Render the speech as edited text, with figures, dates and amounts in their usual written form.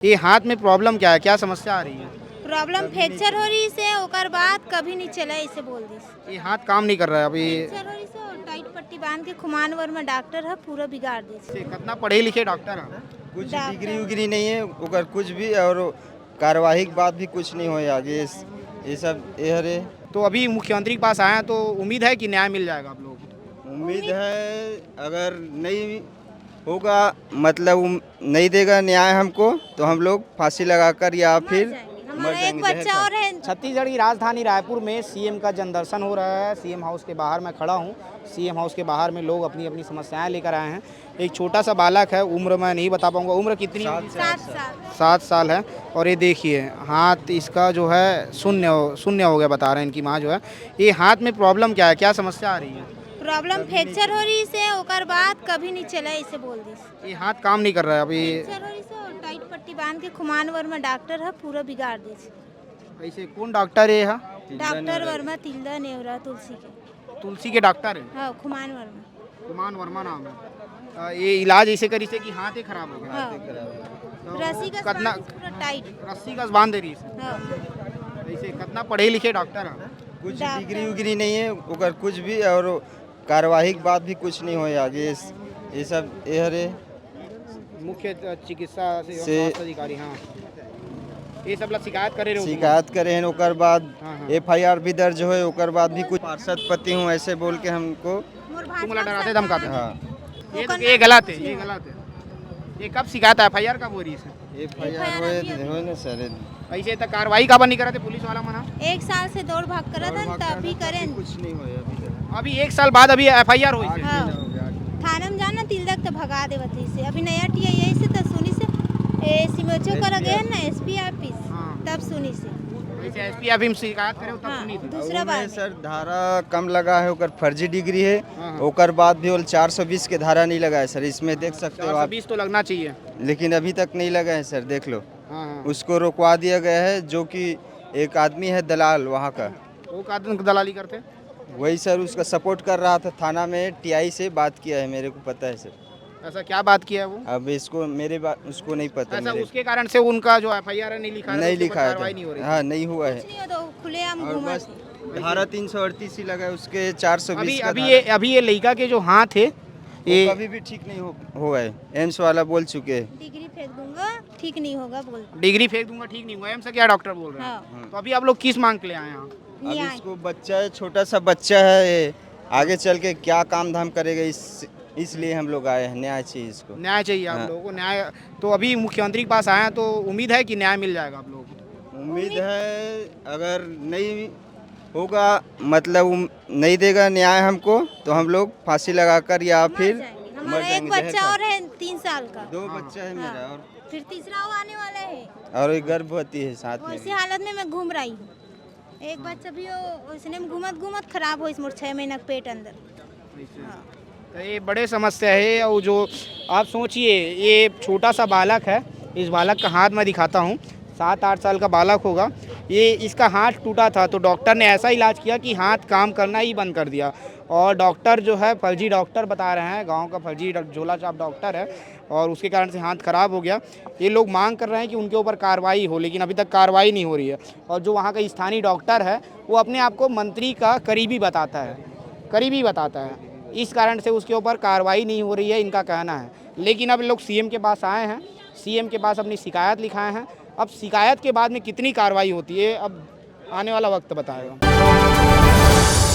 ये हाथ में प्रॉब्लम क्या है, क्या समस्या आ रही है? प्रॉब्लम फ्रैक्चर हो रही से ओकर बाद कभी नहीं चला इसे बोल दी। ये हाथ काम नहीं कर रहा है अभी। फ्रैक्चर हो रही से और टाइट पट्टी बांध के खुमान वर में डॉक्टर है पूरा बिगाड़ दी से कितना पढ़े लिखे डॉक्टर है? कुछ डॉक्टर- डिग्री उग्री नहीं है ओकर कुछ भी और कार्यवाही बात भी कुछ नहीं हो आगे ये सब ये हरे तो अभी मुख्यमंत्री के पास आए हैं तो उम्मीद है कि न्याय मिल जाएगा आप लोगों को। उम्मीद है अगर नहीं होगा मतलब नहीं देगा न्याय हमको तो हम लोग फांसी लगाकर या फिर मर हमारा एक जाएंगे बच्चा जहर और है। छत्तीसगढ़ की राजधानी रायपुर में सीएम का जनदर्शन हो रहा है। सीएम हाउस के बाहर मैं खड़ा हूँ। सीएम हाउस के बाहर में लोग अपनी अपनी समस्याएं लेकर आए हैं। एक छोटा सा बालक है, उम्र मैं नहीं बता पाऊंगा, उम्र कितनी होगी? 7 साल 7 साल है। और ये देखिए हाथ इसका जो है शून्य हो गया, बता रहे हैं इनकी माँ जो है। ये हाथ में प्रॉब्लम क्या है, क्या समस्या आ रही है? प्रॉब्लम फ्रैक्चर हो रही से ओकर बाद कभी नहीं चला इसे बोल दी। ये हाथ काम नहीं कर रहा है अभी। फ्रैक्चर हो रही से और टाइट पट्टी बांध के खुमान वर में डॉक्टर है पूरा बिगाड़ दी। ऐसे कौन डॉक्टर है यहाँ? डॉक्टर वर्मा तिल्दा नेवरा तुलसी के। तुलसी के डॉक्टर है, हाँ खुमान वर्मा। कुमान वर्मा नाम है। ये इलाज ऐसे करी से कि हाथ ही खराब हो गया। हाँ तो रस्सी का कितना बांध पूरा टाइट। रस्सी का बांध दे रही है हाँ ऐसे। कितना पढ़े लिखे डॉक्टर है? कुछ डॉक्टर- डिग्री उग्री नहीं है ओकर कुछ भी और कार्यवाही बात भी कुछ नहीं हो आगे ये सब ये हरे मुख्य चिकित्सा से से- स्वास्थ्य अधिकारी। हाँ ये सब लोग शिकायत करे रहे हो? शिकायत करे हैं ओकर बाद हाँ, हाँ। FIR भी दर्ज हुए ओकर बाद भी कुछ पार्षद पति हूँ ऐसे बोल के हमको तुमला डराते धमकाते हैं। हाँ ये गलत है, ये गलत है। ये कब शिकायत है, FIR कब हो रही है? FIR हुए ना सर ऐसे तक कार्रवाई का नहीं करे थे पुलिस वाला मना। 1 साल से दौड़ भाग करत हन तभी करें। कुछ नहीं हुआ अभी तक अभी 1 साल बाद अभी FIR हुई है। हाँ थाना में जाना तिलक तो भगा देवत ही से। अभी नया टीआई यही से तो सुनी से ए सिमोचो कर गए ना SP ऑफिस हाँ। तब सुनी से। ऐसे SP अभी शिकायत करे तब हाँ सुनी थी। दूसरा और बार में सर धारा कम लगा है ओकर फर्जी डिग्री है हाँ, हाँ। ओकर बाद भी वो 420 के धारा नहीं लगा है सर इसमें देख सकते हो आप 420 तो लगना चाहिए। लेकिन अभी तक नहीं लगा है सर देख लो हाँ हाँ। उसको रोकवा दिया गया है जो कि एक आदमी है दलाल वहाँ का वो आदमी दलाली करते। वही सर उसका सपोर्ट कर रहा था थाना में TI से बात किया है मेरे को पता है सर ऐसा क्या बात किया है वो? अब इसको मेरे बात उसको नहीं पता ऐसा मेरे उसके कारण से उनका जो FIR है नहीं लिखा है, नहीं उसके ऊपर लिखा है कार्रवाई नहीं हो रही। हाँ नहीं हुआ है कुछ नहीं हो तो खुलेआम और घुमा बस थे। धारा 338 ही लगा है उसके 420 अभी का अभी धारा। ये अभी ये लड़का के जो हाथ है ये वो कभी भी ठीक नहीं हुआ है एम्स वाला बोल चुके हैं डिग्री फेंक दूंगा ठीक नहीं होगा बोल। डिग्री फेंक दूंगा ठीक नहीं हुआ, एम से क्या डॉक्टर बोल रहे हैं? हाँ तो अभी आप लोग किस मांग के लिए आए हैं यहाँ? अब न्याय। इसको बच्चा है छोटा सा बच्चा है ये आगे चल के क्या काम धाम करेगा इसलिए हम लोग आए हैं न्याय चाहिए इसको न्याय चाहिए आप हाँ। लोगों को, न्याय। तो अभी मुख्यमंत्री के पास आए हैं तो उम्मीद है कि न्याय मिल जाएगा आप लोगों को। उम्मीद है अगर नहीं होगा मतलब नहीं देगा न्याय हमको तो हम लोग फांसी लगाकर या फिर मर जाएंगे। मर हमारा एक जाएंगे बच्चा जहर और है 3 साल का। 2 बच्चा है मेरा हाँ। फिर तीसरा वो आने वाला है। और एक गर्भवती है साथ में वैसी हालत में मैं घूम रही हूँ। एक बच्चा भी वो उसने घूमत घूमत खराब हो इस मोर 6 महीना का पेट अंदर। हाँ तो ये बड़े समस्या है। और जो आप सोचिए ये छोटा सा बालक है, इस बालक का हाथ मैं दिखाता हूँ, 7-8 साल का बालक होगा। ये इसका हाथ टूटा था तो डॉक्टर ने ऐसा इलाज किया कि हाथ काम करना ही बंद कर दिया। और डॉक्टर जो है फर्जी डॉक्टर बता रहे हैं, गांव का फर्जी झोला छाप डॉक्टर है और उसके कारण से हाथ खराब हो गया। ये लोग मांग कर रहे हैं कि उनके ऊपर कार्रवाई हो, लेकिन अभी तक कार्रवाई नहीं हो रही है। और जो वहाँ का स्थानीय डॉक्टर है वो अपने आप को मंत्री का करीबी बताता है, इस कारण से उसके ऊपर कार्रवाई नहीं हो रही है, इनका कहना है। लेकिन अब लोग CM के पास आए हैं, CM के पास अपनी शिकायत लिखाए हैं। अब शिकायत के बाद में कितनी कार्रवाई होती है अब आने वाला वक्त बताएगा।